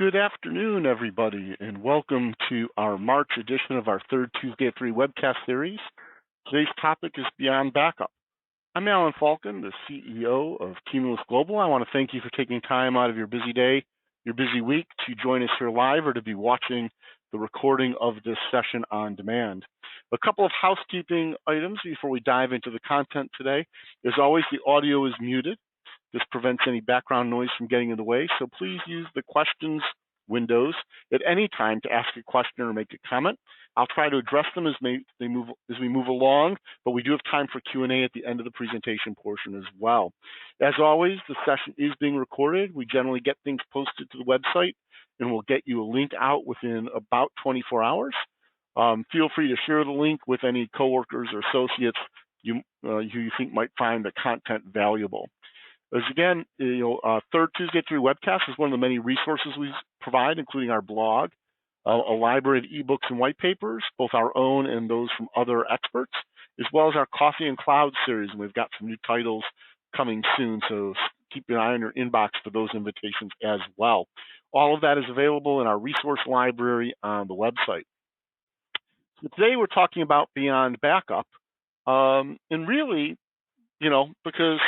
Good afternoon, everybody, and welcome to our March edition of our third Tuesday at 3 webcast series. Today's topic is Beyond Backup. I'm Alan Falcon, the CEO of Cumulus Global. I want to thank you for taking time out of your busy day, your busy week, to join us here live or to be watching the recording of this session on demand. A couple of housekeeping items before we dive into the content today. As always, the audio is muted. This prevents any background noise from getting in the way, so please use the questions windows at any time to ask a question or make a comment. I'll try to address them as we move along, but we do have time for Q&A at the end of the presentation portion as well. As always, the session is being recorded. We generally get things posted to the website, and we'll get you a link out within about 24 hours. Feel free to share the link with any coworkers or associates who you think might find the content valuable. As again, Third Tuesday at 3 webcast is one of the many resources we provide, including our blog, a library of ebooks and white papers, both our own and those from other experts, as well as our Coffee and Cloud series. And we've got some new titles coming soon, so keep an eye on your inbox for those invitations as well. All of that is available in our resource library on the website. So today we're talking about Beyond Backup, and really, because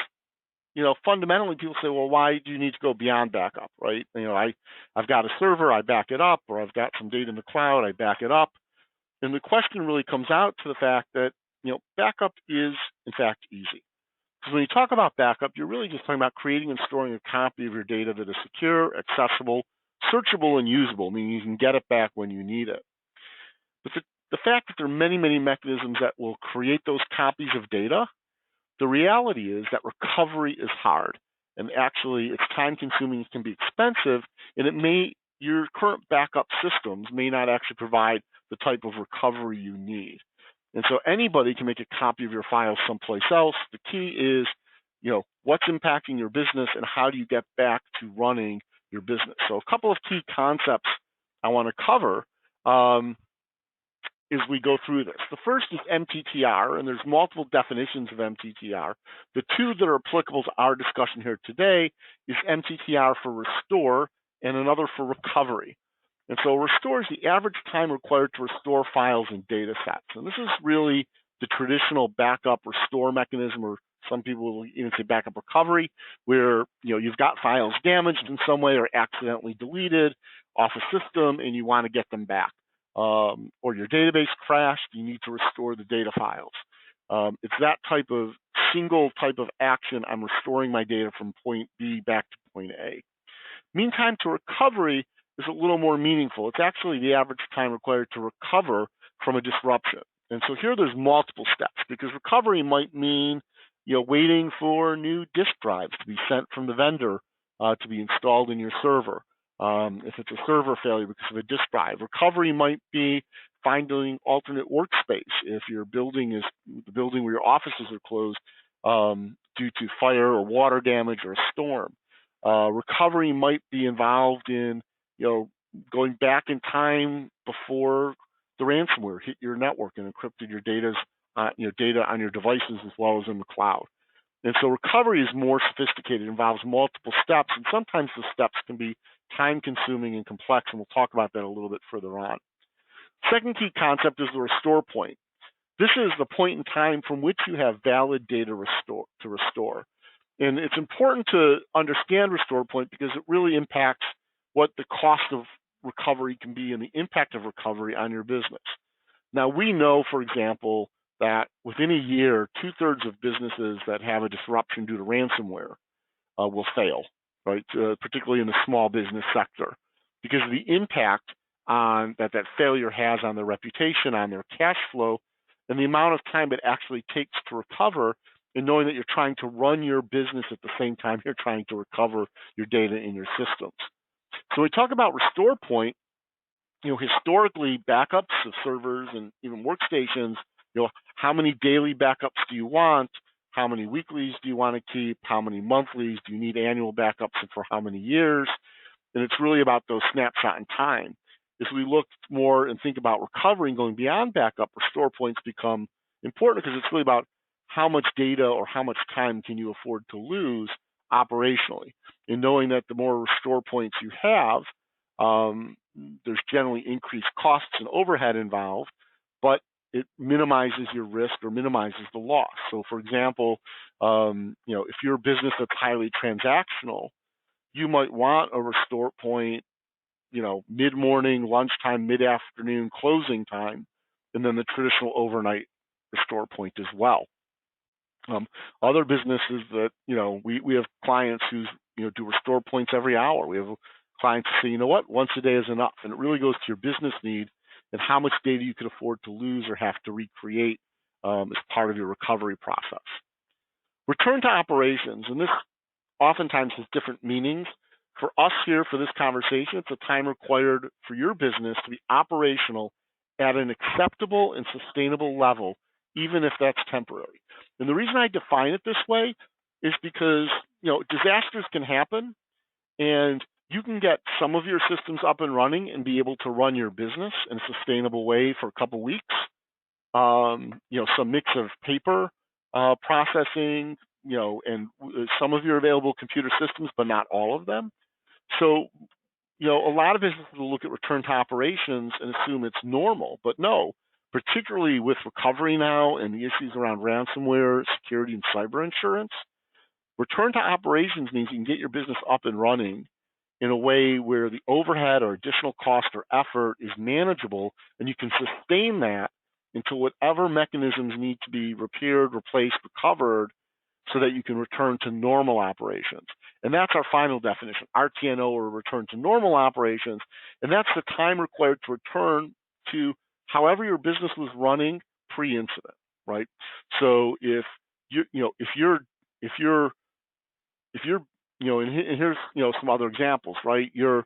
fundamentally people say, well, why do you need to go beyond backup, right? I've got a server, I back it up, or I've got some data in the cloud, I back it up. And the question really comes out to the fact that, backup is, in fact, easy. Because when you talk about backup, you're really just talking about creating and storing a copy of your data that is secure, accessible, searchable, and usable, meaning you can get it back when you need it. But the fact that there are many, many mechanisms that will create those copies of data, the reality is that recovery is hard, and actually it's time-consuming, it can be expensive, and your current backup systems may not actually provide the type of recovery you need. And so anybody can make a copy of your files someplace else. The key is, what's impacting your business and how do you get back to running your business? So a couple of key concepts I want to cover as we go through this. The first is MTTR, and there's multiple definitions of MTTR. The two that are applicable to our discussion here today is MTTR for restore and another for recovery. And so restore is the average time required to restore files and data sets. And this is really the traditional backup restore mechanism, or some people will even say backup recovery, where you've got files damaged in some way or accidentally deleted off a system and you want to get them back. Or your database crashed, you need to restore the data files. It's that type of single type of action. I'm restoring my data from point B back to point A. Mean time to recovery is a little more meaningful. It's actually the average time required to recover from a disruption. And so here there's multiple steps, because recovery might mean waiting for new disk drives to be sent from the vendor to be installed in your server. If it's a server failure because of a disk drive. Recovery might be finding alternate workspace if your building is the building where your offices are closed due to fire or water damage or a storm. Recovery might be involved in going back in time before the ransomware hit your network and encrypted your data on your devices as well as in the cloud. And so recovery is more sophisticated, involves multiple steps, and sometimes the steps can be time-consuming and complex, and we'll talk about that a little bit further on. Second key concept is the restore point. This is the point in time from which you have valid data to restore. And it's important to understand restore point because it really impacts what the cost of recovery can be and the impact of recovery on your business. Now, we know, for example, that within a year, 2/3 of businesses that have a disruption due to ransomware will fail, right? Particularly in the small business sector, because of the impact on that failure has on their reputation, on their cash flow, and the amount of time it actually takes to recover, and knowing that you're trying to run your business at the same time you're trying to recover your data in your systems. So we talk about restore point. Historically, backups of servers and even workstations, how many daily backups do you want? How many weeklies do you want to keep? How many monthlies? Do you need annual backups, and for how many years? And it's really about those snapshot in time. As we look more and think about recovery and going beyond backup, restore points become important because it's really about how much data or how much time can you afford to lose operationally. And knowing that the more restore points you have, There's generally increased costs and overhead involved, but it minimizes your risk or minimizes the loss. So, for example, if you're a business that's highly transactional, you might want a restore point, mid-morning, lunchtime, mid-afternoon, closing time, and then the traditional overnight restore point as well. Other businesses that, we have clients who, do restore points every hour. We have clients who say, you know what, once a day is enough. And it really goes to your business need and how much data you can afford to lose or have to recreate as part of your recovery process. Return to operations, and this oftentimes has different meanings. For us here, for this conversation, it's a time required for your business to be operational at an acceptable and sustainable level, even if that's temporary. And the reason I define it this way is because, disasters can happen, and you can get some of your systems up and running and be able to run your business in a sustainable way for a couple weeks. Some mix of paper processing, and some of your available computer systems, but not all of them. So, a lot of businesses will look at return to operations and assume it's normal, but no, particularly with recovery now and the issues around ransomware, security, and cyber insurance, return to operations means you can get your business up and running in a way where the overhead or additional cost or effort is manageable, and you can sustain that until whatever mechanisms need to be repaired, replaced, recovered, so that you can return to normal operations. And that's our final definition, RTNO, or return to normal operations. And that's the time required to return to however your business was running pre-incident, right? So if you're, and here's, some other examples, right? Your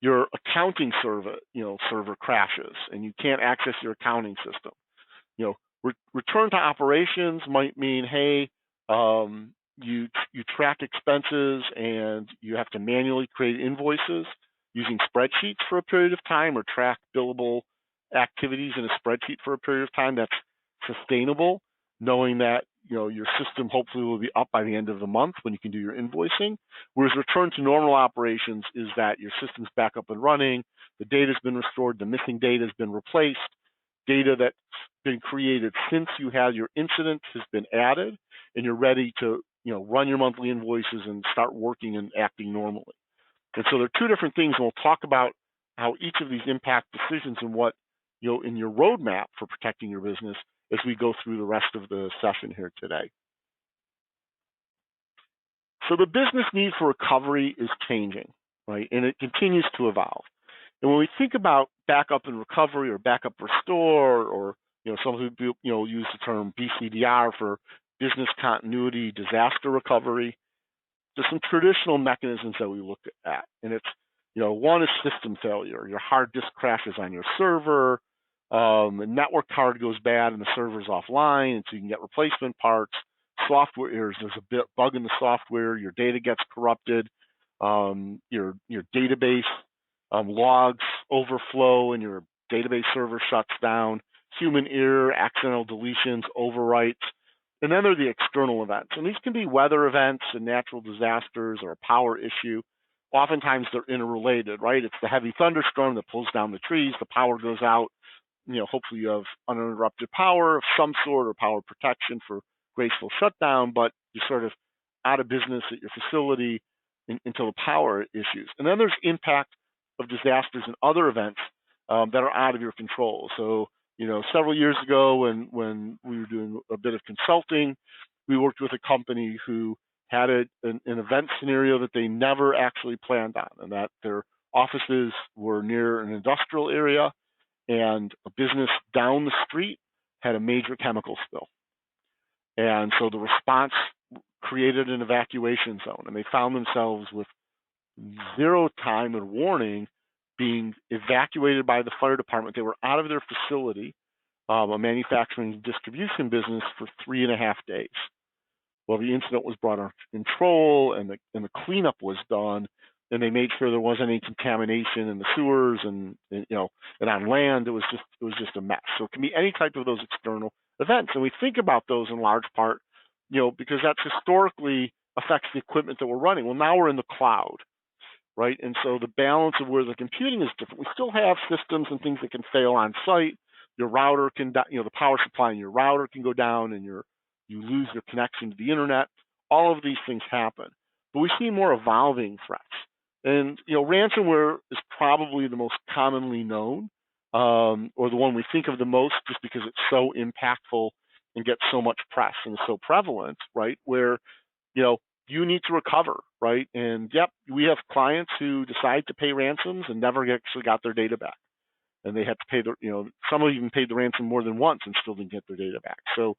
accounting server crashes and you can't access your accounting system. Return to operations might mean, hey, you track expenses and you have to manually create invoices using spreadsheets for a period of time, or track billable activities in a spreadsheet for a period of time. That's sustainable, knowing that your system hopefully will be up by the end of the month when you can do your invoicing. Whereas return to normal operations is that your system's back up and running, the data's been restored, the missing data has been replaced, data that's been created since you had your incident has been added, and you're ready to run your monthly invoices and start working and acting normally. And so there are two different things, and we'll talk about how each of these impact decisions and what in your roadmap for protecting your business as we go through the rest of the session here today. So the business need for recovery is changing, right? And it continues to evolve. And when we think about backup and recovery, or backup restore, or some people use the term BCDR for business continuity disaster recovery, there's some traditional mechanisms that we look at. And it's, one is system failure. Your hard disk crashes on your server, a network card goes bad and the server's offline, and so you can get replacement parts. Software errors, there's a bug in the software, your data gets corrupted, your database logs overflow and your database server shuts down, human error, accidental deletions, overwrites. And then there are the external events. And these can be weather events and natural disasters or a power issue. Oftentimes they're interrelated, right? It's the heavy thunderstorm that pulls down the trees, the power goes out. Hopefully you have uninterrupted power of some sort or power protection for graceful shutdown, but you're sort of out of business at your facility until the power issues. And then there's impact of disasters and other events that are out of your control. So, several years ago when we were doing a bit of consulting, we worked with a company who had an event scenario that they never actually planned on, and that their offices were near an industrial area, and a business down the street had a major chemical spill. And so the response created an evacuation zone, and they found themselves with zero time and warning being evacuated by the fire department. They were out of their facility, a manufacturing distribution business, for 3.5 days. Well, the incident was brought under control, and the cleanup was done, and they made sure there wasn't any contamination in the sewers and on land. It was just a mess. So it can be any type of those external events, and we think about those in large part, because that historically affects the equipment that we're running. Well, now we're in the cloud. right? And so the balance of where the computing is different. We still have systems and things that can fail on site. Your router can, the power supply in your router can go down, and you lose your connection to the internet. All of these things happen, but we see more evolving threats. And ransomware is probably the most commonly known, or the one we think of the most, just because it's so impactful and gets so much press and is so prevalent, right? Where you need to recover, right? And yep, we have clients who decide to pay ransoms and never actually got their data back. And they had to pay some even paid the ransom more than once and still didn't get their data back. So,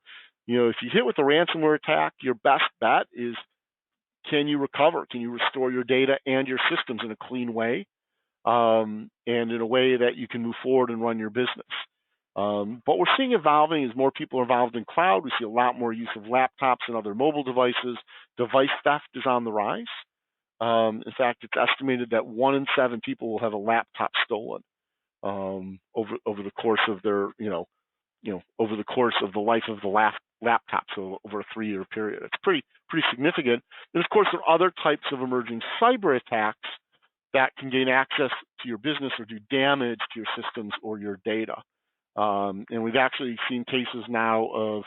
if you hit with a ransomware attack, your best bet is, can you recover? Can you restore your data and your systems in a clean way, and in a way that you can move forward and run your business? What we're seeing evolving is more people are involved in cloud. We see a lot more use of laptops and other mobile devices. Device theft is on the rise. In fact, it's estimated that 1 in 7 people will have a laptop stolen over the course of their over the course of the life of the laptop, so over a 3-year period. It's pretty significant. And of course, there are other types of emerging cyber attacks that can gain access to your business or do damage to your systems or your data. And we've actually seen cases now of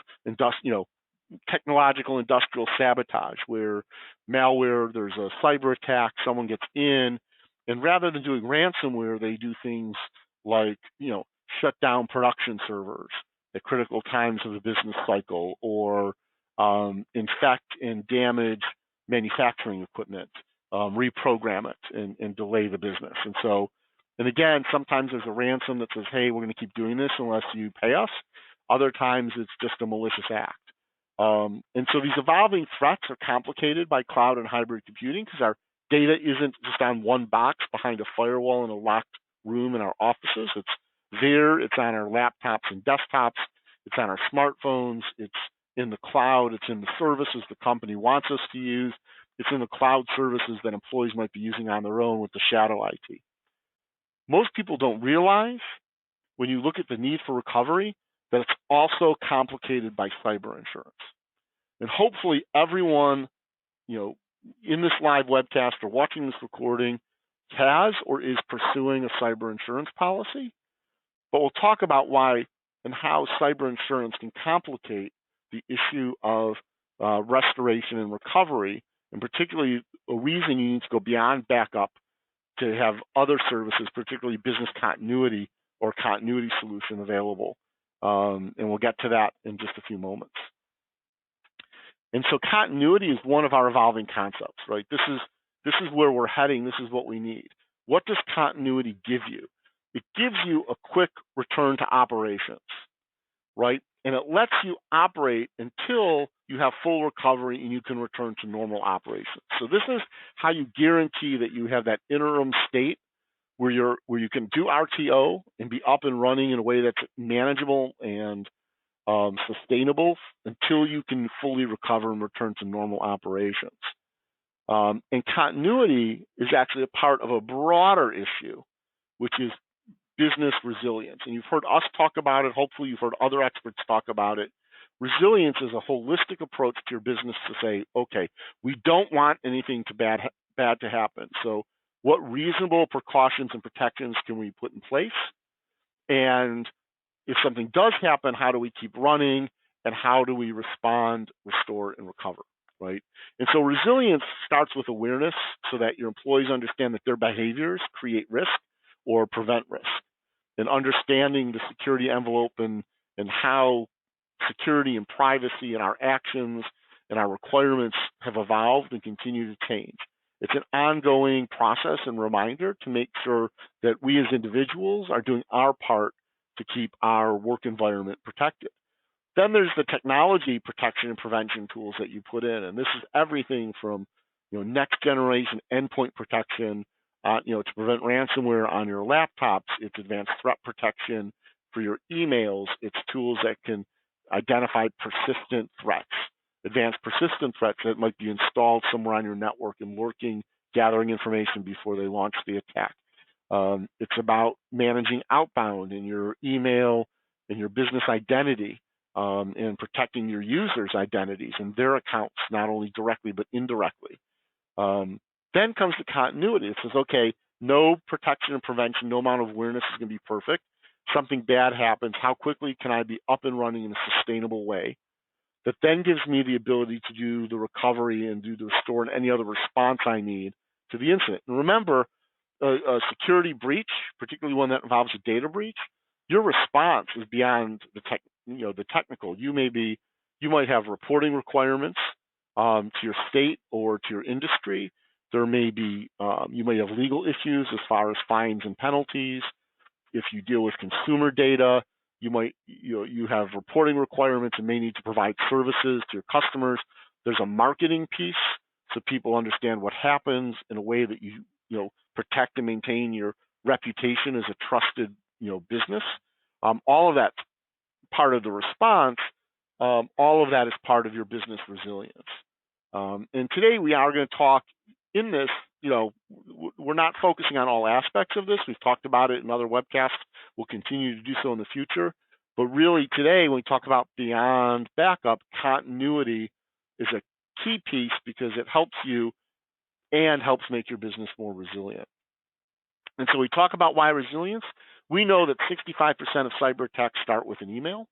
technological industrial sabotage, where malware, there's a cyber attack, someone gets in, and rather than doing ransomware, they do things like shut down production servers at critical times of the business cycle, or infect and damage manufacturing equipment, reprogram it and delay the business. And again, sometimes there's a ransom that says, hey, we're going to keep doing this unless you pay us. Other times it's just a malicious act. And so these evolving threats are complicated by cloud and hybrid computing, because our data isn't just on one box behind a firewall in a locked room in our offices. It's there, it's on our laptops and desktops, it's on our smartphones, it's in the cloud, it's in the services the company wants us to use, it's in the cloud services that employees might be using on their own with the shadow IT. Most people don't realize, when you look at the need for recovery, that it's also complicated by cyber insurance. And hopefully everyone, in this live webcast or watching this recording has or is pursuing a cyber insurance policy. But we'll talk about why and how cyber insurance can complicate the issue of restoration and recovery, and particularly a reason you need to go beyond backup to have other services, particularly business continuity or continuity solution available. And we'll get to that in just a few moments. And so continuity is one of our evolving concepts, right? This is where we're heading. This is what we need. What does continuity give you? It gives you a quick return to operations, right? And it lets you operate until you have full recovery and you can return to normal operations. So this is how you guarantee that you have that interim state where you can do RTO and be up and running in a way that's manageable and sustainable until you can fully recover and return to normal operations. And continuity is actually a part of a broader issue, which is business resilience. And you've heard us talk about it. Hopefully you've heard other experts talk about it. Resilience is a holistic approach to your business to say, okay, we don't want anything bad to happen. So what reasonable precautions and protections can we put in place? And if something does happen, how do we keep running? And how do we respond, restore, and recover, right? And so resilience starts with awareness so that your employees understand that their behaviors create risk or prevent risk. And understanding the security envelope and how security and privacy and our actions and our requirements have evolved and continue to change. It's an ongoing process and reminder to make sure that we as individuals are doing our part to keep our work environment protected. Then there's the technology protection and prevention tools that you put in, and this is everything from next generation endpoint protection, to prevent ransomware on your laptops. It's advanced threat protection for your emails. It's tools that can identify persistent threats, advanced persistent threats that might be installed somewhere on your network and lurking, gathering information before they launch the attack. It's about managing outbound in your email and your business identity, and protecting your users' identities and their accounts, not only directly but indirectly. Then comes the continuity. It says, okay, no protection and prevention, no amount of awareness is going to be perfect. Something bad happens. How quickly can I be up and running in a sustainable way that then gives me the ability to do the recovery and do the restore and any other response I need to the incident? And remember, a security breach, particularly one that involves a data breach, your response is beyond the technical. You might have reporting requirements to your state or to your industry. There may be you may have legal issues as far as fines and penalties. If you deal with consumer data, you have reporting requirements and may need to provide services to your customers. There's a marketing piece, so people understand what happens in a way that you protect and maintain your reputation as a trusted business. All of that's part of the response. All of that is part of your business resilience. And today we are going to talk in this. We're not focusing on all aspects of this. We've talked about it in other webcasts. We'll continue to do so in the future. But really today, when we talk about beyond backup, continuity is a key piece because it helps you and helps make your business more resilient. And so we talk about why resilience. We know that 65% of cyber attacks start with an email,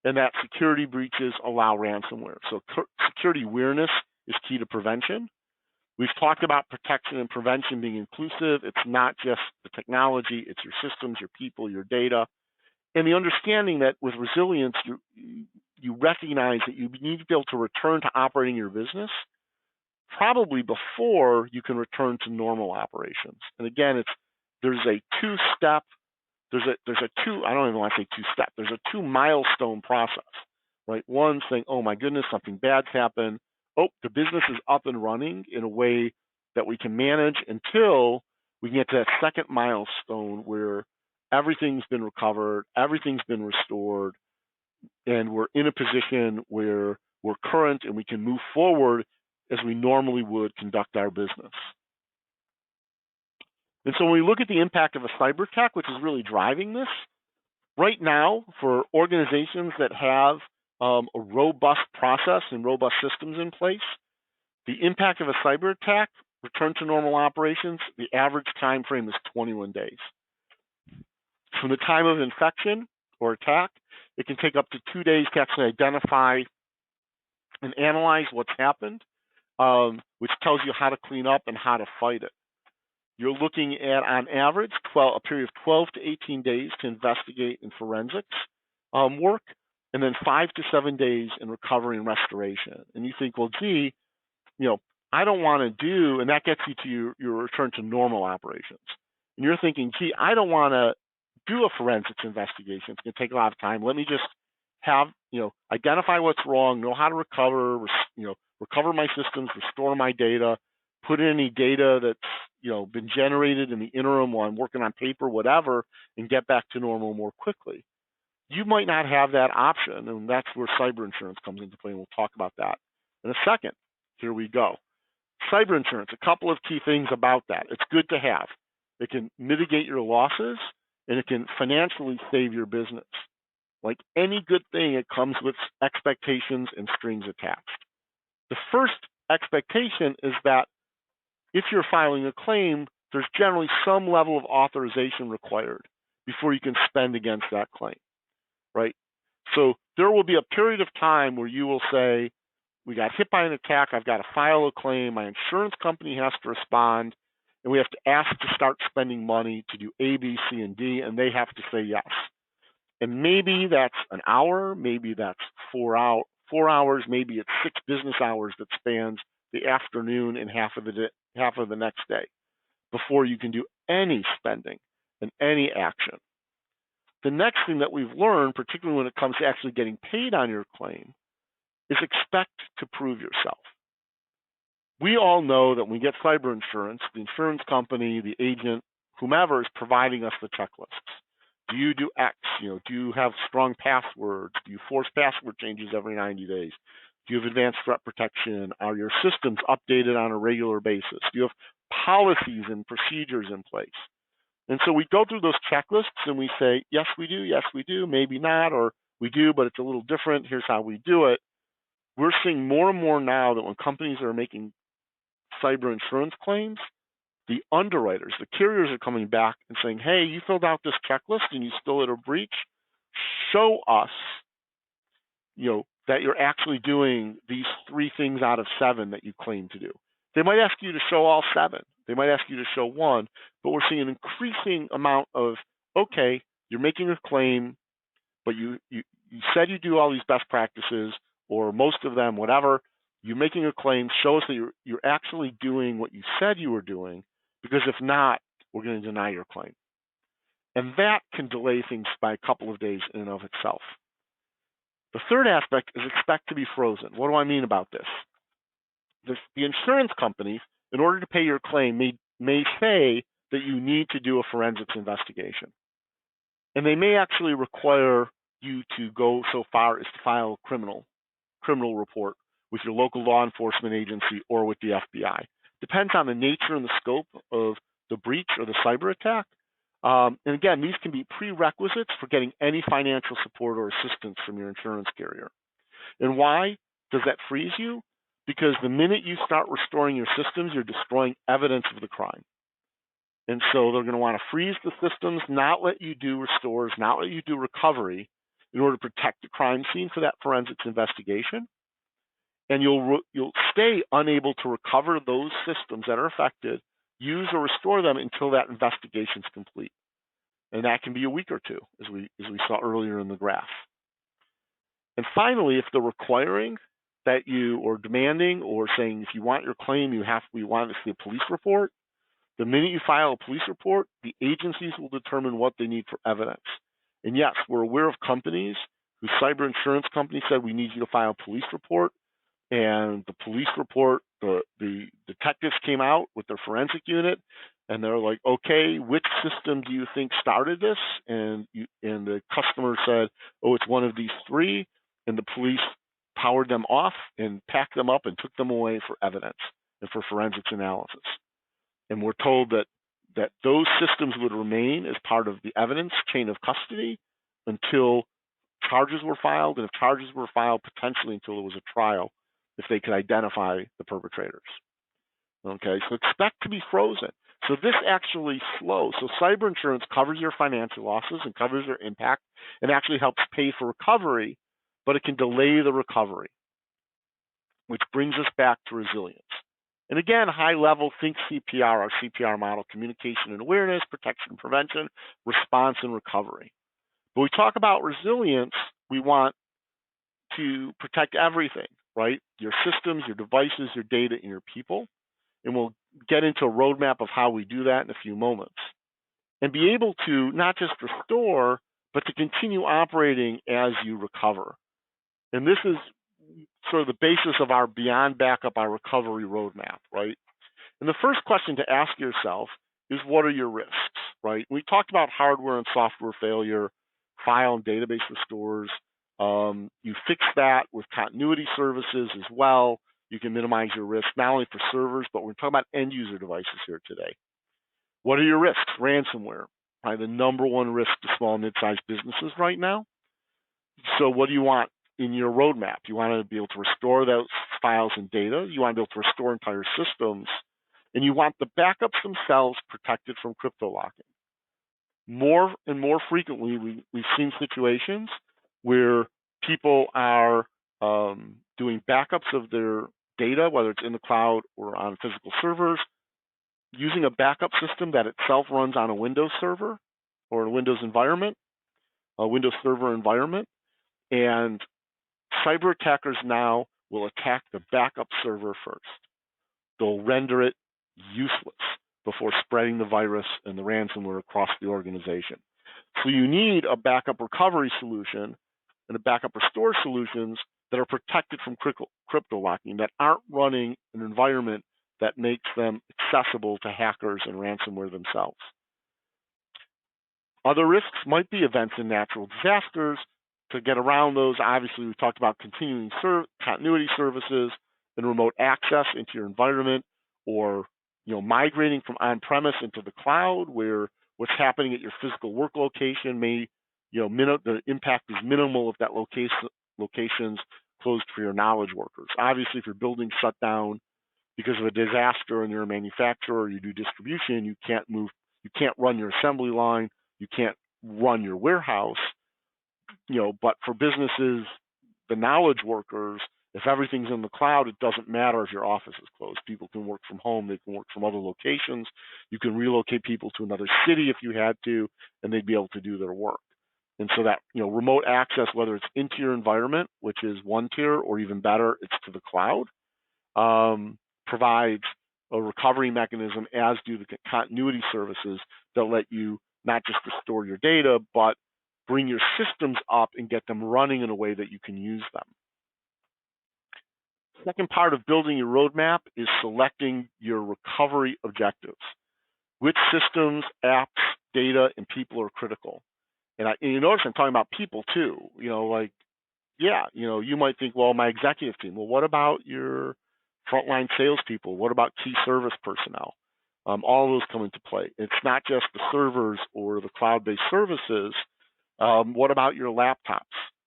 and that security breaches allow ransomware. So security awareness is key to prevention. We've talked about protection and prevention being inclusive. It's not just the technology, it's your systems, your people, your data. And the understanding that with resilience, you recognize that you need to be able to return to operating your business probably before you can return to normal operations. And again, there's a two-step, I don't even want to say two-step, there's a two-milestone process, right? One saying, oh my goodness, something bad's happened. Oh, the business is up and running in a way that we can manage until we get to that second milestone where everything's been recovered, everything's been restored, and we're in a position where we're current and we can move forward as we normally would conduct our business. And so when we look at the impact of a cyber attack, which is really driving this, right now for organizations that have a robust process and robust systems in place, the impact of a cyber attack, return to normal operations, the average time frame is 21 days. From the time of infection or attack, it can take up to 2 days to actually identify and analyze what's happened, which tells you how to clean up and how to fight it. You're looking at, on average, a period of 12 to 18 days to investigate in forensics work, and then 5 to 7 days in recovery and restoration. And you think, well, gee, I don't want to do, and that gets you to your return to normal operations. And you're thinking, gee, I don't want to do a forensics investigation. It's going to take a lot of time. Let me just have, identify what's wrong, know how to recover, recover my systems, restore my data, put in any data that's, been generated in the interim while I'm working on paper, whatever, and get back to normal more quickly. You might not have that option, and that's where cyber insurance comes into play, and we'll talk about that in a second. Here we go. Cyber insurance, a couple of key things about that. It's good to have. It can mitigate your losses, and it can financially save your business. Like any good thing, it comes with expectations and strings attached. The first expectation is that if you're filing a claim, there's generally some level of authorization required before you can spend against that claim, right? So there will be a period of time where you will say, we got hit by an attack, I've got to file a claim, my insurance company has to respond, and we have to ask to start spending money to do A, B, C, and D, and they have to say yes. And maybe that's an hour, maybe that's 4 hours, maybe it's 6 business hours that spans the afternoon and half of the next day before you can do any spending and any action. The next thing that we've learned, particularly when it comes to actually getting paid on your claim, is expect to prove yourself. We all know that when we get cyber insurance, the insurance company, the agent, whomever is providing us the checklists. Do you do X? Do you have strong passwords? Do you force password changes every 90 days? Do you have advanced threat protection? Are your systems updated on a regular basis? Do you have policies and procedures in place? And so we go through those checklists and we say, yes, we do, maybe not, or we do, but it's a little different. Here's how we do it. We're seeing more and more now that when companies are making cyber insurance claims, the underwriters, the carriers are coming back and saying, hey, you filled out this checklist and you still had a breach. Show us, that you're actually doing these 3 things out of 7 that you claim to do. They might ask you to show all 7. They might ask you to show 1, but we're seeing an increasing amount of, okay, you're making a claim, but you said you do all these best practices, or most of them, whatever. You're making a claim. Show us that you're actually doing what you said you were doing, because if not, we're going to deny your claim. And that can delay things by a couple of days in and of itself. The third aspect is expect to be frozen. What do I mean about this? The insurance companies, in order to pay your claim, may say that you need to do a forensics investigation. And they may actually require you to go so far as to file a criminal report with your local law enforcement agency or with the FBI. Depends on the nature and the scope of the breach or the cyber attack. And again, these can be prerequisites for getting any financial support or assistance from your insurance carrier. And why does that freeze you? Because the minute you start restoring your systems, you're destroying evidence of the crime. And so they're going to want to freeze the systems, not let you do restores, not let you do recovery in order to protect the crime scene for that forensics investigation. And you'll stay unable to recover those systems that are affected, use or restore them until that investigation is complete. And that can be a week or 2, as we saw earlier in the graph. And finally, if they're requiring that you, or demanding, or saying if you want your claim, we want to see a police report, the minute you file a police report, the agencies will determine what they need for evidence. And yes, we're aware of companies whose cyber insurance company said we need you to file a police report, and the police report, the detectives came out with their forensic unit, and they're like, okay, which system do you think started this? And the customer said, oh, it's one of these 3, and the police powered them off and packed them up and took them away for evidence and for forensics analysis. And we're told that those systems would remain as part of the evidence chain of custody until charges were filed, and if charges were filed, potentially until there was a trial, if they could identify the perpetrators. Okay, so expect to be frozen. So this actually slows. So cyber insurance covers your financial losses and covers your impact and actually helps pay for recovery, but it can delay the recovery, which brings us back to resilience. And again, high level, think CPR, our CPR model: communication and awareness, protection and prevention, response and recovery. But we talk about resilience, we want to protect everything, right? Your systems, your devices, your data, and your people. And we'll get into a roadmap of how we do that in a few moments. And be able to not just restore, but to continue operating as you recover. And this is sort of the basis of our beyond backup, our recovery roadmap, right? And the first question to ask yourself is, what are your risks, right? We talked about hardware and software failure, file and database restores. You fix that with continuity services as well. You can minimize your risk, not only for servers, but we're talking about end user devices here today. What are your risks? Ransomware, probably the #1 risk to small and mid-sized businesses right now. So what do you want in your roadmap? You want to be able to restore those files and data. You want to be able to restore entire systems. And you want the backups themselves protected from crypto locking. More and more frequently, we've seen situations where people are doing backups of their data, whether it's in the cloud or on physical servers, using a backup system that itself runs on a Windows server or a Windows environment, a Windows server environment. And cyber attackers now will attack the backup server first. They'll render it useless before spreading the virus and the ransomware across the organization. So you need a backup recovery solution and a backup restore solutions that are protected from crypto locking, that aren't running an environment that makes them accessible to hackers and ransomware themselves. Other risks might be events and natural disasters. To get around those, obviously, we talked about continuing continuity services and remote access into your environment, or migrating from on-premise into the cloud, where what's happening at your physical work location may, the impact is minimal if that location's closed for your knowledge workers. Obviously, if your building's shut down, because of a disaster and you're a manufacturer or you do distribution, you can't run your assembly line, you can't run your warehouse, but for businesses, the knowledge workers, if everything's in the cloud, it doesn't matter if your office is closed. People can work from home, they can work from other locations, you can relocate people to another city if you had to, and they'd be able to do their work. And so that, remote access, whether it's into your environment, which is one tier, or even better, it's to the cloud, provides a recovery mechanism, as do the continuity services that let you not just restore your data, but bring your systems up and get them running in a way that you can use them. Second part of building your roadmap is selecting your recovery objectives. Which systems, apps, data, and people are critical? And you notice I'm talking about people too. You might think, well, my executive team. Well, what about your frontline salespeople? What about key service personnel? All of those come into play. It's not just the servers or the cloud-based services. What about your laptops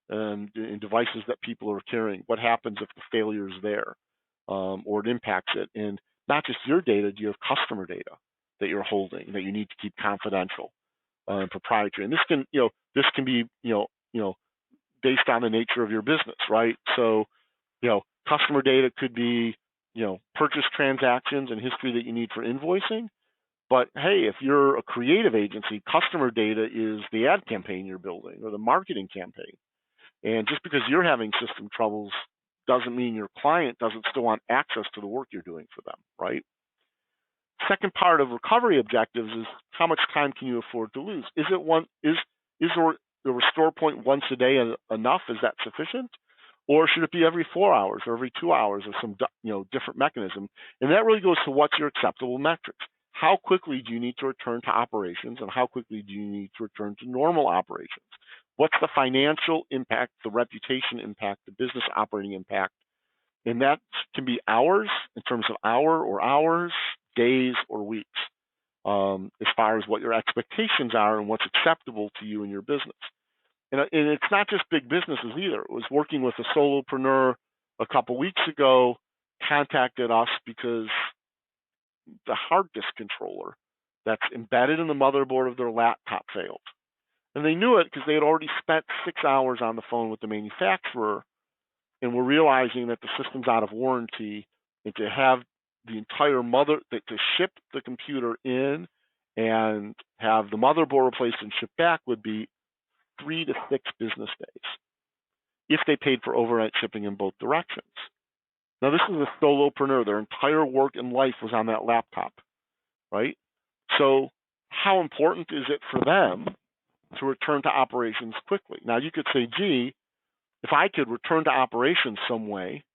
and devices that people are carrying? What happens if the failure is there or it impacts it? And not just your data, do you have customer data that you're holding that you need to keep confidential and proprietary? And this can be based on the nature of your business, right? So customer data could be purchase transactions and history that you need for invoicing. But hey, if you're a creative agency, customer data is the ad campaign you're building or the marketing campaign. And just because you're having system troubles doesn't mean your client doesn't still want access to the work you're doing for them, right? Second part of recovery objectives is how much time can you afford to lose? Is the restore point once a day enough? Is that sufficient? Or should it be every 4 hours or every 2 hours or some different mechanism? And that really goes to what's your acceptable metrics. How quickly do you need to return to operations, and how quickly do you need to return to normal operations? What's the financial impact, the reputation impact, the business operating impact? And that can be hours in terms of hours, days, or weeks, as far as what your expectations are and what's acceptable to you and your business. And it's not just big businesses either. It was working with a solopreneur a couple weeks ago, contacted us because the hard disk controller that's embedded in the motherboard of their laptop failed. And they knew it because they had already spent 6 hours on the phone with the manufacturer and were realizing that the system's out of warranty, and to have the entire to ship the computer in and have the motherboard replaced and shipped back would be 3 to 6 business days if they paid for overnight shipping in both directions. Now, this is a solopreneur. Their entire work and life was on that laptop, right? So how important is it for them to return to operations quickly? Now, you could say, gee, if I could return to operations some way,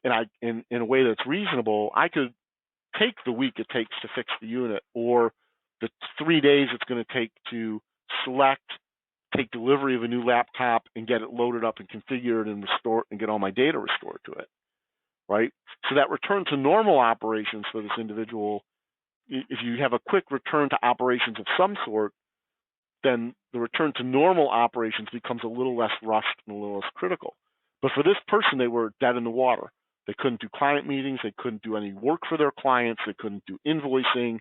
and in a way that's reasonable, I could take the week it takes to fix the unit, or the 3 days it's going to take to take delivery of a new laptop and get it loaded up and configured and restore and get all my data restored to it, right? So that return to normal operations for this individual, if you have a quick return to operations of some sort, then the return to normal operations becomes a little less rushed and a little less critical. But for this person, they were dead in the water. They couldn't do client meetings. They couldn't do any work for their clients. They couldn't do invoicing.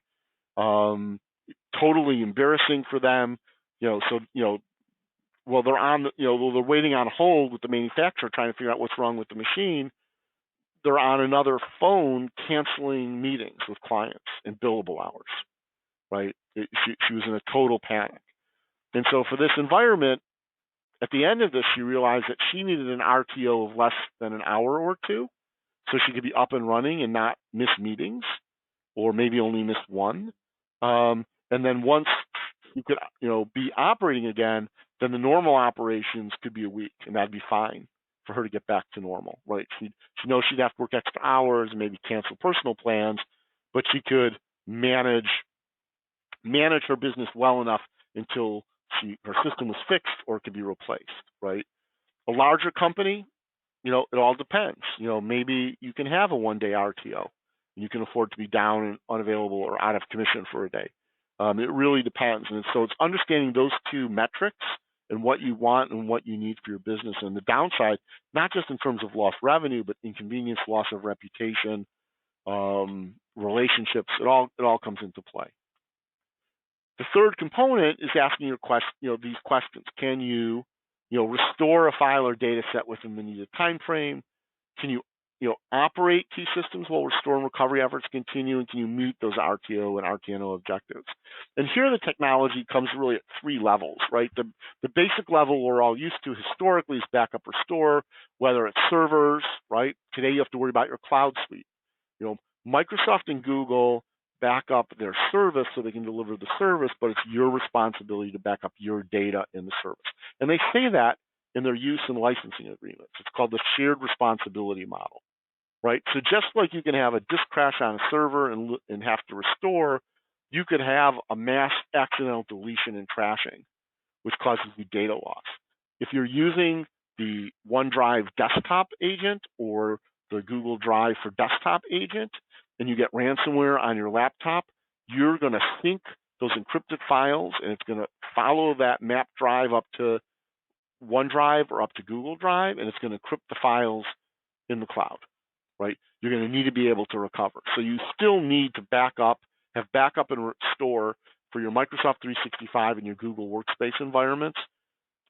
Totally embarrassing for them. While they're waiting on hold with the manufacturer trying to figure out what's wrong with the machine, they're on another phone canceling meetings with clients in billable hours, right? She was in a total panic. And so for this environment, at the end of this, she realized that she needed an RTO of less than an hour or two so she could be up and running and not miss meetings, or maybe only miss one. And then once you could be operating again, then the normal operations could be a week, and that'd be fine for her to get back to normal, right? She knows she'd have to work extra hours and maybe cancel personal plans, but she could manage her business well enough until her system was fixed or it could be replaced, right? A larger company, it all depends. Maybe you can have a one-day RTO and you can afford to be down and unavailable or out of commission for a day. It really depends. And so it's understanding those two metrics and what you want and what you need for your business. And the downside, not just in terms of lost revenue, but inconvenience, loss of reputation, relationships. It all comes into play. The third component is asking these questions. Can you, restore a file or data set within the needed time frame? Can you, operate key systems while restore and recovery efforts continue? And can you meet those RTO and RTNO objectives? And here the technology comes really at three levels, right? The basic level we're all used to historically is backup restore, whether it's servers, right? Today you have to worry about your cloud suite. Microsoft and Google back up their service so they can deliver the service, but it's your responsibility to back up your data in the service. And they say that in their use and licensing agreements. It's called the shared responsibility model, right? So just like you can have a disk crash on a server and have to restore, you could have a mass accidental deletion and crashing, which causes you data loss. If you're using the OneDrive desktop agent or the Google Drive for desktop agent, and you get ransomware on your laptop, you're going to sync those encrypted files, and it's going to follow that map drive up to OneDrive or up to Google Drive, and it's going to encrypt the files in the cloud, right? You're going to need to be able to recover. So you still need to have backup and restore for your Microsoft 365 and your Google Workspace environments.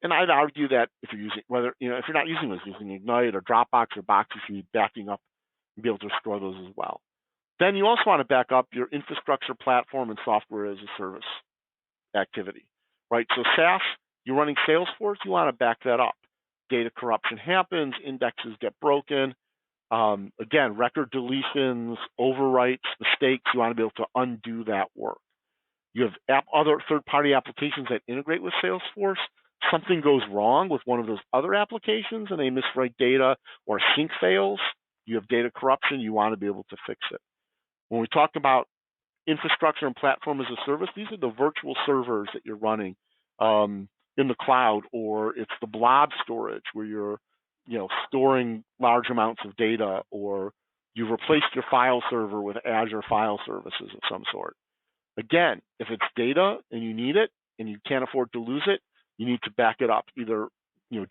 And I'd argue that if you're using, if you're not using those, using Ignite or Dropbox or Box, you should be backing up and be able to restore those as well. Then you also want to back up your infrastructure, platform, and software as a service activity, right? So SaaS, you're running Salesforce, you want to back that up. Data corruption happens, indexes get broken. Again, record deletions, overwrites, mistakes, you want to be able to undo that work. You have other third-party applications that integrate with Salesforce. Something goes wrong with one of those other applications and they miswrite data or sync fails, you have data corruption, you want to be able to fix it. When we talk about infrastructure and platform as a service, these are the virtual servers that you're running in the cloud, or it's the blob storage where you're storing large amounts of data, or you've replaced your file server with Azure file services of some sort. Again, if it's data and you need it and you can't afford to lose it, you need to back it up, either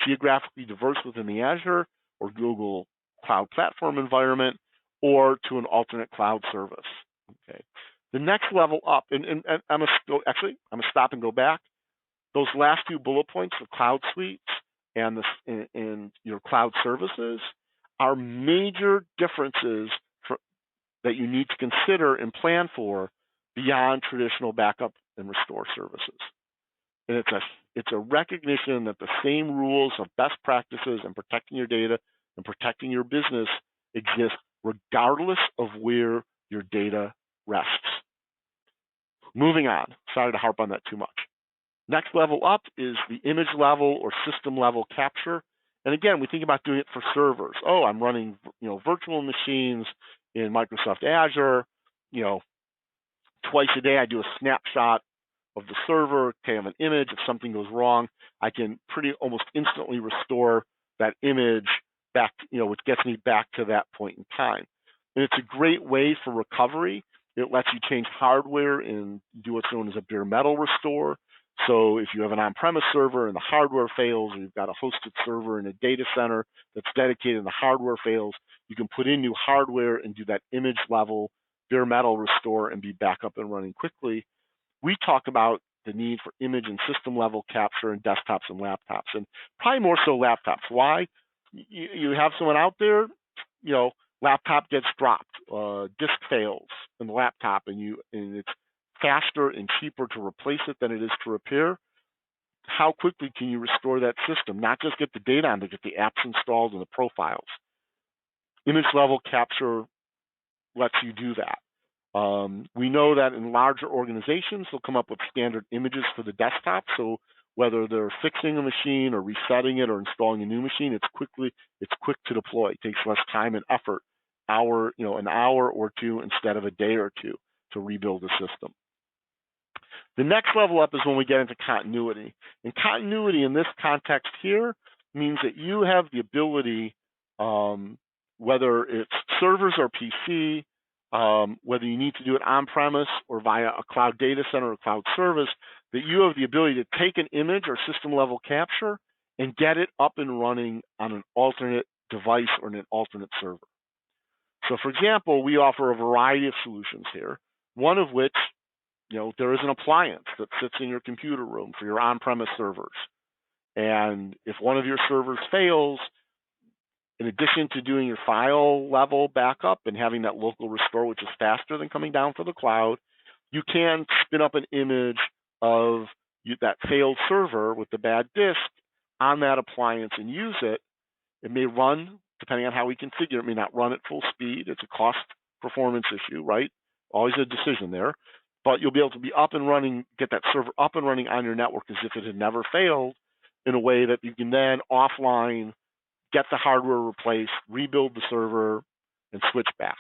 geographically diverse within the Azure or Google Cloud Platform environment, or to an alternate cloud service. Okay. The next level up, and I'm gonna stop and go back. Those last two bullet points, the cloud suites and your cloud services, are major differences that you need to consider and plan for beyond traditional backup and restore services. And it's a recognition that the same rules of best practices and protecting your data and protecting your business exist regardless of where your data rests. Moving on, sorry to harp on that too much. Next level up is the image level or system level capture. And again, we think about doing it for servers. Oh, I'm running virtual machines in Microsoft Azure. Twice a day I do a snapshot of the server. Okay, I have an image. If something goes wrong, I can almost instantly restore that image back, which gets me back to that point in time. And it's a great way for recovery. It lets you change hardware and do what's known as a bare metal restore. So if you have an on-premise server and the hardware fails, or you've got a hosted server in a data center that's dedicated and the hardware fails, you can put in new hardware and do that image level bare metal restore and be back up and running quickly. We talk about the need for image and system level capture in desktops and laptops, and probably more so laptops. Why? You have someone out there, laptop gets dropped, disk fails in the laptop, and it's faster and cheaper to replace it than it is to repair. How quickly can you restore that system? Not just get the data on, but get the apps installed and the profiles. Image level capture lets you do that. We know that in larger organizations, they'll come up with standard images for the desktop. So whether they're fixing a machine or resetting it or installing a new machine, it's quick to deploy. It takes less time and effort, an hour or two instead of a day or two to rebuild the system. The next level up is when we get into continuity. And continuity in this context here means that you have the ability, whether it's servers or PC, whether you need to do it on-premise or via a cloud data center or cloud service, that you have the ability to take an image or system level capture and get it up and running on an alternate device or an alternate server. So for example, we offer a variety of solutions here, one of which, there is an appliance that sits in your computer room for your on-premise servers. And if one of your servers fails, in addition to doing your file level backup and having that local restore, which is faster than coming down from the cloud, you can spin up an image of that failed server with the bad disk on that appliance and use it. It may run, depending on how we configure it, may not run at full speed. It's a cost performance issue, right? Always a decision there. But you'll be able to be up and running, get that server up and running on your network as if it had never failed, in a way that you can then offline get the hardware replaced, rebuild the server, and switch back,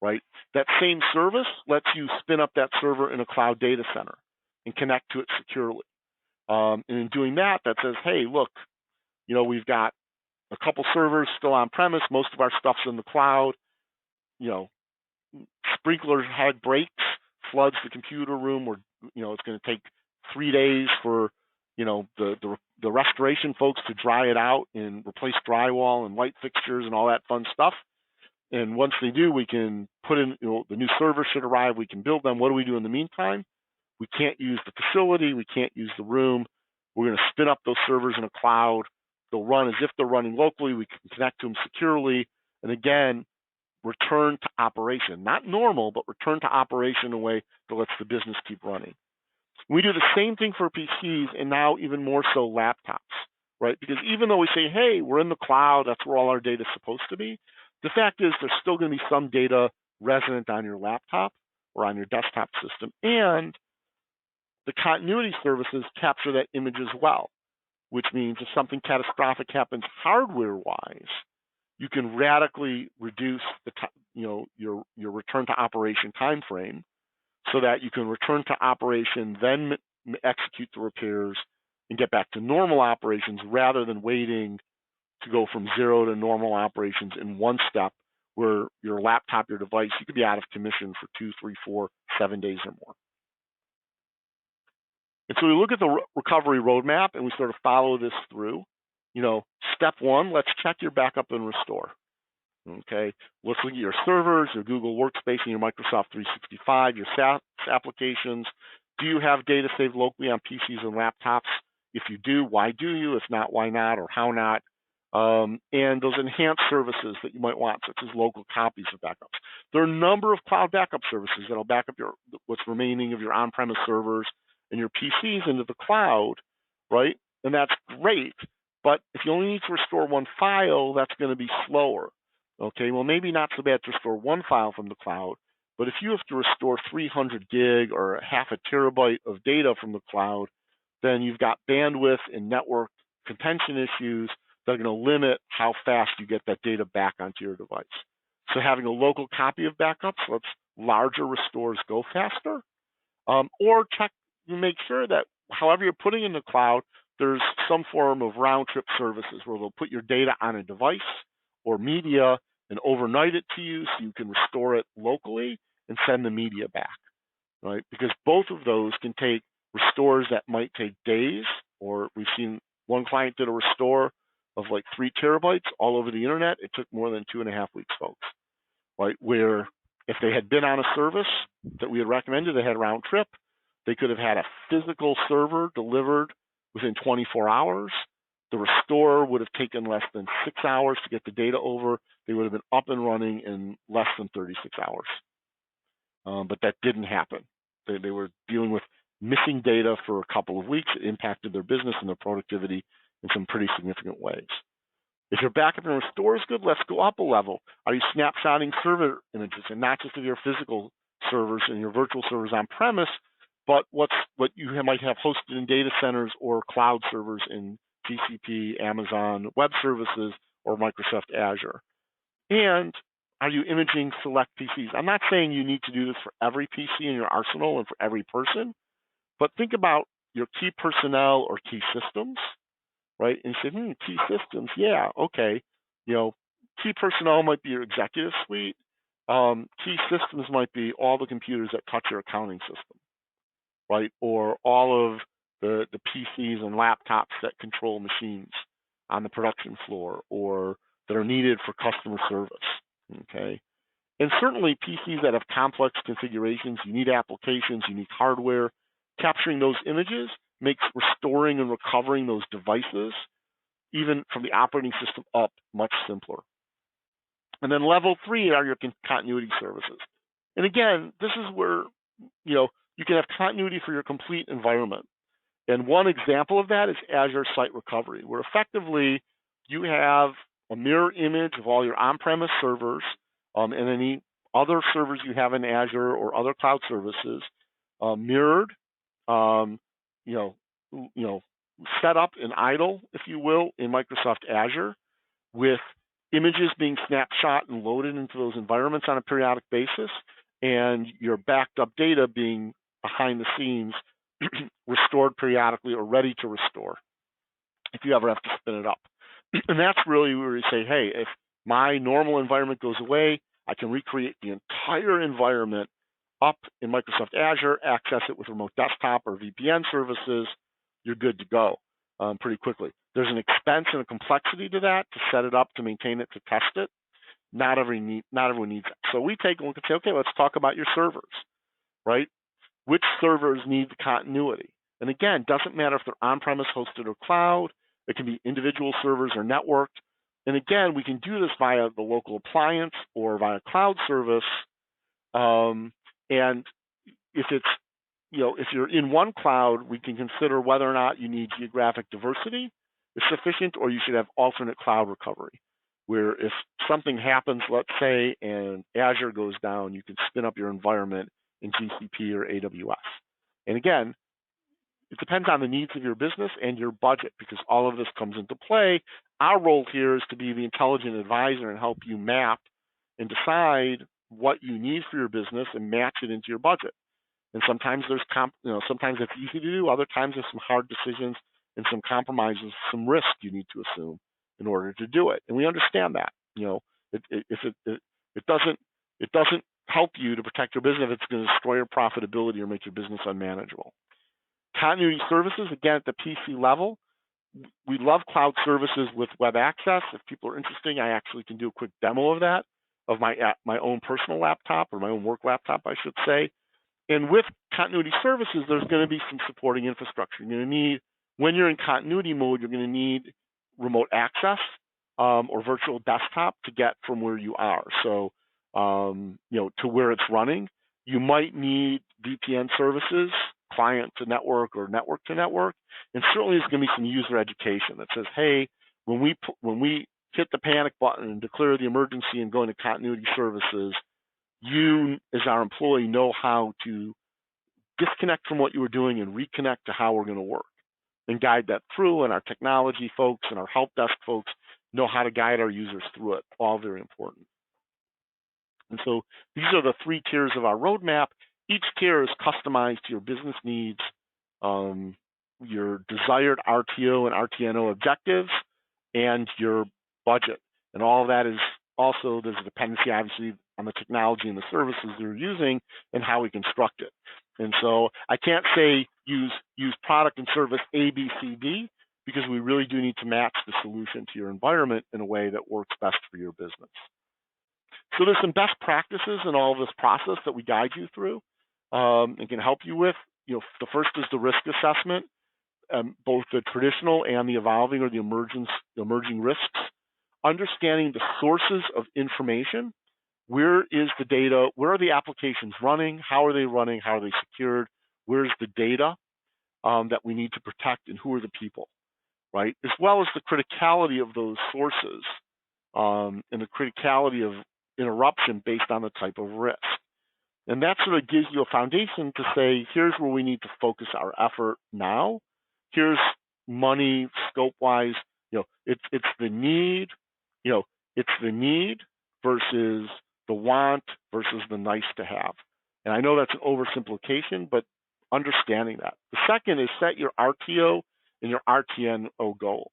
right? That same service lets you spin up that server in a cloud data center and connect to it securely. And in doing that, that says, hey, look, we've got a couple servers still on premise. Most of our stuff's in the cloud. Sprinkler head breaks, floods the computer room, where it's going to take 3 days for the restoration folks to dry it out and replace drywall and light fixtures and all that fun stuff. And once they do, we can put in, the new server should arrive. We can build them. What do we do in the meantime? We can't use the facility. We can't use the room. We're going to spin up those servers in a cloud. They'll run as if they're running locally. We can connect to them securely. And again, return to operation. Not normal, but return to operation in a way that lets the business keep running. We do the same thing for PCs, and now even more so laptops, right? Because even though we say, hey, we're in the cloud, that's where all our data is supposed to be, the fact is there's still going to be some data resident on your laptop or on your desktop system. And the continuity services capture that image as well, which means if something catastrophic happens hardware-wise, you can radically reduce your return to operation time frame, so that you can return to operation, then execute the repairs, and get back to normal operations rather than waiting to go from 0 to normal operations in one step, where your laptop, your device, you could be out of commission for 2, 3, 4, 7 days or more. And so we look at the recovery roadmap and we sort of follow this through. Step 1, let's check your backup and restore. Okay, let's look at your servers, your Google Workspace, and your Microsoft 365, your SaaS applications. Do you have data saved locally on PCs and laptops? If you do, why do you? If not, why not, or how not? And those enhanced services that you might want, such as local copies of backups. There are a number of cloud backup services that will back up what's remaining of your on-premise servers and your PCs into the cloud, right? And that's great. But if you only need to restore one file, that's going to be slower. Okay, well, maybe not so bad to restore one file from the cloud, but if you have to restore 300 gig or half a terabyte of data from the cloud, then you've got bandwidth and network contention issues that are going to limit how fast you get that data back onto your device. So having a local copy of backups lets larger restores go faster, or check and make sure that however you're putting in the cloud, there's some form of round-trip services where they'll put your data on a device or media and overnight it to you so you can restore it locally and send the media back, right? Because both of those can take restores that might take days, or we've seen one client did a restore of like 3 terabytes all over the internet. It took more than 2.5 weeks, folks, right? Where if they had been on a service that we had recommended, they had round trip, they could have had a physical server delivered within 24 hours. The restore would have taken less than 6 hours to get the data over. They would have been up and running in less than 36 hours. But that didn't happen. They were dealing with missing data for a couple of weeks. It impacted their business and their productivity in some pretty significant ways. If your backup and restore is good, let's go up a level. Are you snapshotting server images, and not just of your physical servers and your virtual servers on premise, but what you might have hosted in data centers or cloud servers in GCP, Amazon Web Services, or Microsoft Azure? And are you imaging select PCs? I'm not saying you need to do this for every PC in your arsenal and for every person, but think about your key personnel or key systems, right? And you say, key systems, yeah, okay. Key personnel might be your executive suite. Key systems might be all the computers that touch your accounting system, right? Or all of the PCs and laptops that control machines on the production floor or that are needed for customer service, okay? And certainly PCs that have complex configurations, unique applications, unique hardware, capturing those images makes restoring and recovering those devices, even from the operating system up, much simpler. And then level 3 are your continuity services. And again, this is where you can have continuity for your complete environment. And one example of that is Azure Site Recovery, where effectively you have a mirror image of all your on-premise servers and any other servers you have in Azure or other cloud services mirrored, set up and idle, if you will, in Microsoft Azure, with images being snapshot and loaded into those environments on a periodic basis, and your backed up data being behind the scenes restored periodically or ready to restore if you ever have to spin it up. And that's really where you say, hey, if my normal environment goes away, I can recreate the entire environment up in Microsoft Azure, access it with remote desktop or VPN services, you're good to go pretty quickly. There's an expense and a complexity to that, to set it up, to maintain it, to test it. Not everyone needs it. So we take a look and say, okay, let's talk about your servers, right? Which servers need the continuity? And again, doesn't matter if they're on-premise, hosted, or cloud. It can be individual servers or networked. And again, we can do this via the local appliance or via cloud service. And if it's, if you're in one cloud, we can consider whether or not you need geographic diversity is sufficient, or you should have alternate cloud recovery, where if something happens, let's say, and Azure goes down, you can spin up your environment in GCP or AWS. And again, it depends on the needs of your business and your budget, because all of this comes into play. Our role here is to be the intelligent advisor and help you map and decide what you need for your business and match it into your budget. And sometimes sometimes it's easy to do. Other times there's some hard decisions and some compromises, some risk you need to assume in order to do it. And we understand that. It doesn't help you to protect your business if it's going to destroy your profitability or make your business unmanageable. Continuity services, again, at the PC level, we love cloud services with web access. If people are interested, I actually can do a quick demo of that, of my own personal laptop, or my own work laptop, I should say. And with continuity services, there's going to be some supporting infrastructure. You're going to need, when you're in continuity mode, you're going to need remote access or virtual desktop to get from where you are. So, to where it's running. You might need VPN services, client to network or network to network. And certainly there's going to be some user education that says, hey, when we hit the panic button and declare the emergency and go into continuity services, you, as our employee, know how to disconnect from what you were doing and reconnect to how we're going to work and guide that through. And our technology folks and our help desk folks know how to guide our users through it. All very important. And so these are the 3 tiers of our roadmap. Each tier is customized to your business needs, your desired RTO and RTNO objectives, and your budget. And all of that is also, there's a dependency, obviously, on the technology and the services you're using and how we construct it. And so I can't say use product and service A, B, C, D, because we really do need to match the solution to your environment in a way that works best for your business. So there's some best practices in all of this process that we guide you through and can help you with. The first is the risk assessment, both the traditional and the evolving or the emerging risks. Understanding the sources of information. Where is the data? Where are the applications running? How are they running? How are they secured? Where's the data that we need to protect, and who are the people, right? As well as the criticality of those sources and the criticality of interruption based on the type of risk. And that sort of gives you a foundation to say, here's where we need to focus our effort now. Here's money, scope-wise, it's the need, it's the need versus the want versus the nice to have. And I know that's an oversimplification, but understanding that. The second is set your RTO and your RTNO goals,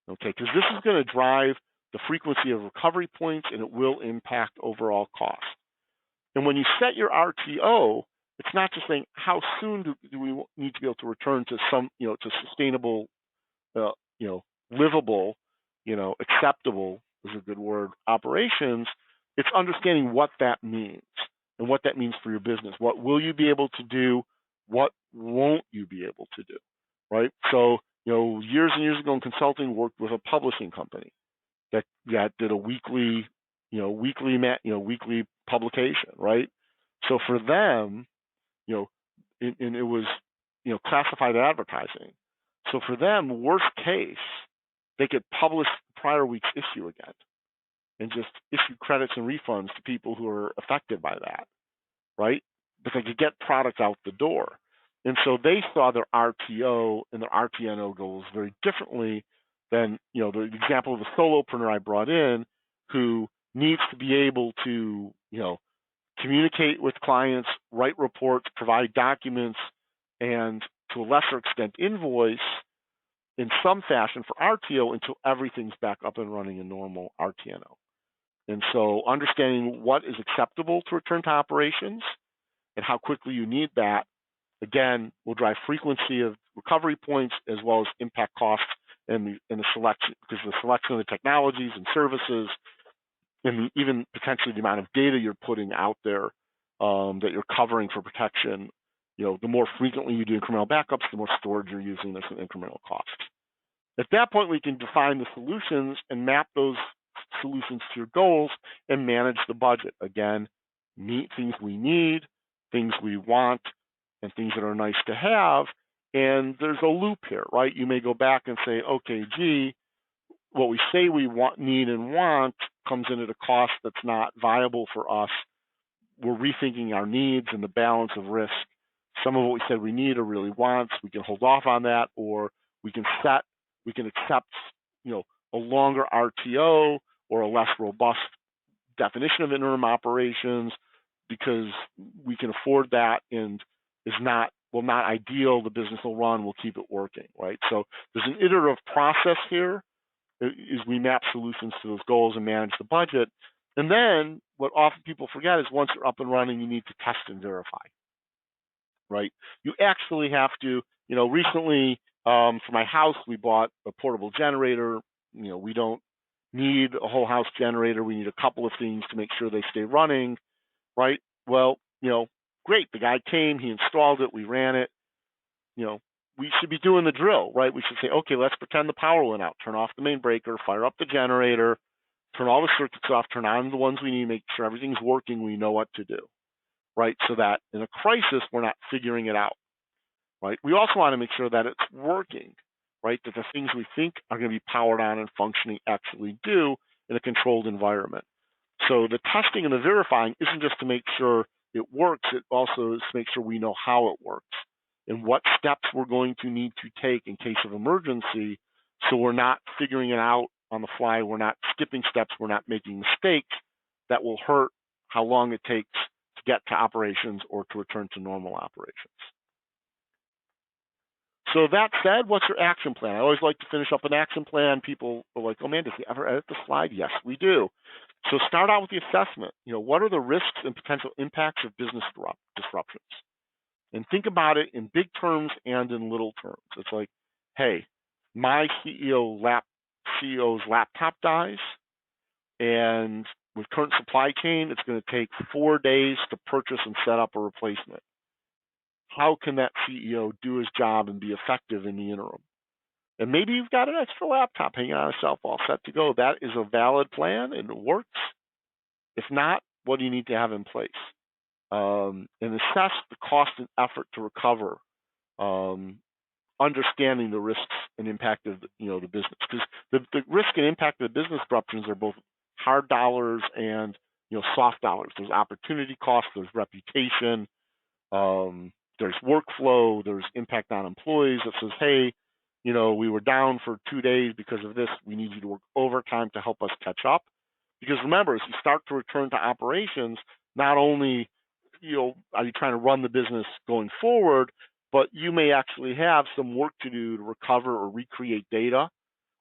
okay? Because this is going to drive the frequency of recovery points, and it will impact overall cost. And when you set your RTO, it's not just saying how soon do we need to be able to return to some, to sustainable, livable, acceptable is a good word, operations. it's understanding what that means and what that means for your business. What will you be able to do? What won't you be able to do? Right? So, years and years ago in consulting, worked with a publishing company that did a weekly publication, right? So for them, and it was, classified advertising. So for them, worst case, they could publish the prior week's issue again and just issue credits and refunds to people who are affected by that, right? But they could get product out the door. And so they saw their RTO and their RTNO goals very differently than, the example of the solopreneur I brought in who needs to be able to, communicate with clients, write reports, provide documents, and to a lesser extent invoice in some fashion for RTO until everything's back up and running in normal RTNO. And so understanding what is acceptable to return to operations and how quickly you need that, again, will drive frequency of recovery points as well as impact costs and the selection, because the selection of the technologies and services and even potentially the amount of data you're putting out there that you're covering for protection, the more frequently you do incremental backups, the more storage you're using, there's an incremental cost. At that point, we can define the solutions and map those solutions to your goals and manage the budget. Again, meet things we need, things we want, and things that are nice to have. And there's a loop here, right? You may go back and say, okay, gee, what we say we need and want comes in at a cost that's not viable for us. We're rethinking our needs and the balance of risk. Some of what we said we need or really wants, we can hold off on that, or we can accept, a longer RTO or a less robust definition of interim operations because we can afford that and not ideal. The business will run, we'll keep it working, right? So there's an iterative process here as we map solutions to those goals and manage the budget. And then what often people forget is once you're up and running, you need to test and verify, right? You actually have to, recently for my house, we bought a portable generator. We don't need a whole house generator. We need a couple of things to make sure they stay running, right? Well, great. The guy came, he installed it, we ran it. We should be doing the drill, right? We should say, okay, let's pretend the power went out. Turn off the main breaker, fire up the generator, turn all the circuits off, turn on the ones we need, make sure everything's working, we know what to do, right? So that in a crisis, we're not figuring it out, right? We also want to make sure that it's working, right? That the things we think are going to be powered on and functioning actually do in a controlled environment. So the testing and the verifying isn't just to make sure it works, it also is to make sure we know how it works and what steps we're going to need to take in case of emergency, so we're not figuring it out on the fly, we're not skipping steps, we're not making mistakes that will hurt how long it takes to get to operations or to return to normal operations. So that said, what's your action plan? I always like to finish up an action plan. People are like, oh man, does he ever edit the slide? Yes, we do. So start out with the assessment. What are the risks and potential impacts of business disruptions? And think about it in big terms and in little terms. It's like, hey, my CEO's laptop dies, and with current supply chain, it's going to take 4 days to purchase and set up a replacement. How can that CEO do his job and be effective in the interim? And maybe you've got an extra laptop hanging on a shelf all set to go. That is a valid plan and it works. If not, what do you need to have in place? And assess the cost and effort to recover, understanding the risks and impact of the business. Because the risk and impact of the business disruptions are both hard dollars and soft dollars. There's opportunity cost, there's reputation, there's workflow, there's impact on employees that says, hey, we were down for 2 days because of this. We need you to work overtime to help us catch up. Because remember, as you start to return to operations, not only are you trying to run the business going forward, but you may actually have some work to do to recover or recreate data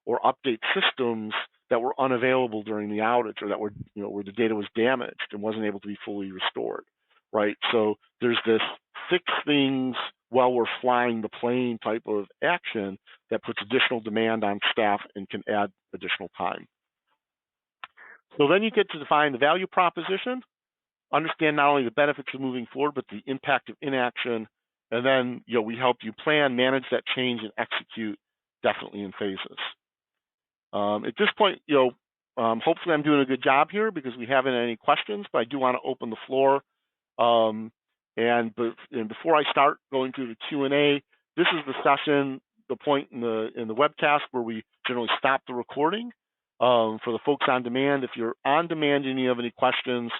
or update systems that were unavailable during the outage, or that were where the data was damaged and wasn't able to be fully restored, right? So there's this fix things while we're flying the plane type of action that puts additional demand on staff and can add additional time. So then you get to define the value proposition, understand not only the benefits of moving forward, but the impact of inaction. And then, we help you plan, manage that change, and execute definitely in phases. At this point, hopefully I'm doing a good job here because we haven't any questions, but I do want to open the floor. And before I start going through the Q&A, this is the session, the point in the webcast where we generally stop the recording. For the folks on demand, if you're on demand and you have any questions,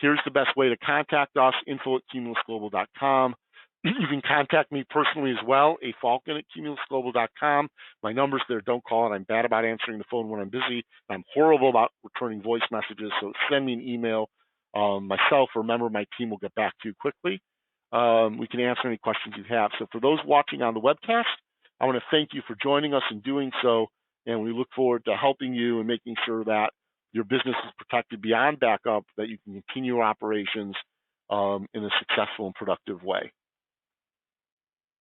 here's the best way to contact us, info@cumulusglobal.com. You can contact me personally as well, Falcon@cumulusglobal.com. My number's there, don't call it. I'm bad about answering the phone when I'm busy. I'm horrible about returning voice messages, so send me an email. Myself or a member of my team will get back to you quickly. We can answer any questions you have. So for those watching on the webcast, I want to thank you for joining us and doing so, and we look forward to helping you and making sure that your business is protected beyond backup, that you can continue your operations in a successful and productive way.